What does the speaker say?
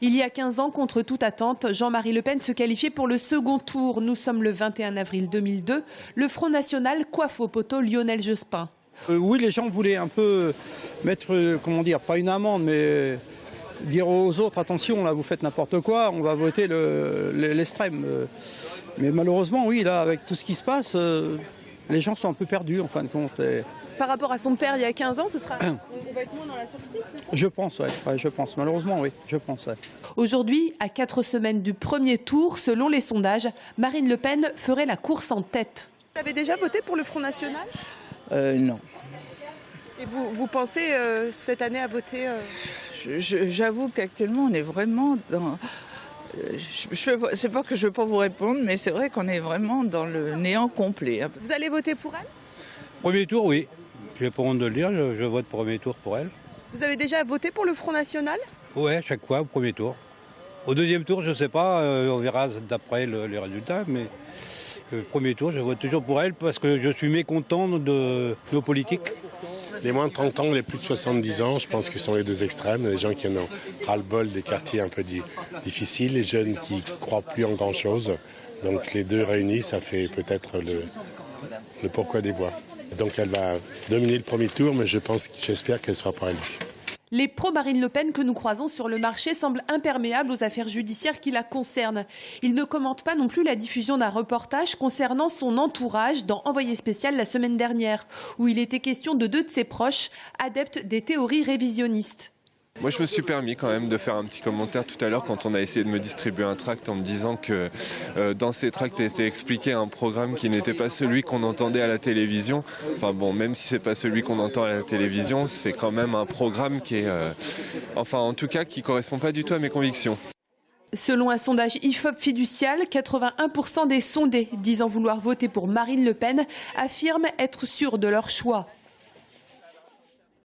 Il y a 15 ans, contre toute attente, Jean-Marie Le Pen se qualifiait pour le second tour. Nous sommes le 21 avril 2002. Le Front National coiffe au poteau Lionel Jospin. Oui, les gens voulaient un peu mettre, comment dire, pas une amende, mais dire aux autres, attention, là, vous faites n'importe quoi, on va voter l'extrême. Mais malheureusement, oui, là, avec tout ce qui se passe, les gens sont un peu perdus, en fin de compte. Par rapport à son père il y a 15 ans, on va être moins dans la surprise, c'est ça ? Je pense, ouais, je pense. Malheureusement, oui, je pense. Ouais. Aujourd'hui, à 4 semaines du premier tour, selon les sondages, Marine Le Pen ferait la course en tête. Vous avez déjà voté pour le Front National ? Non. Et vous pensez cette année à voter J'avoue qu'actuellement, on est vraiment dans... C'est pas que je ne veux pas vous répondre, mais c'est vrai qu'on est vraiment dans le néant complet. Vous allez voter pour elle ? Premier tour, oui. Je n'ai pas honte de le dire, je vote premier tour pour elle. Vous avez déjà voté pour le Front National ? Oui, à chaque fois, au premier tour. Au deuxième tour, je ne sais pas, on verra d'après les résultats, mais le premier tour, je vote toujours pour elle parce que je suis mécontent de nos politiques. Les moins de 30 ans, les plus de 70 ans, je pense que ce sont les deux extrêmes. Les gens qui en ont ras-le-bol des quartiers un peu difficiles, les jeunes qui ne croient plus en grand-chose. Donc les deux réunis, ça fait peut-être le pourquoi des voix. Donc elle va dominer le premier tour, mais j'espère qu'elle sera pas élue. Les pro-Marine Le Pen que nous croisons sur le marché semblent imperméables aux affaires judiciaires qui la concernent. Ils ne commentent pas non plus la diffusion d'un reportage concernant son entourage dans Envoyé spécial la semaine dernière, où il était question de 2 de ses proches, adeptes des théories révisionnistes. Moi, je me suis permis quand même de faire un petit commentaire tout à l'heure quand on a essayé de me distribuer un tract en me disant que dans ces tracts était expliqué un programme qui n'était pas celui qu'on entendait à la télévision. Enfin bon, même si c'est pas celui qu'on entend à la télévision, c'est quand même un programme qui est, enfin en tout cas, qui correspond pas du tout à mes convictions. Selon un sondage IFOP fiducial, 81% des sondés disant vouloir voter pour Marine Le Pen affirment être sûrs de leur choix.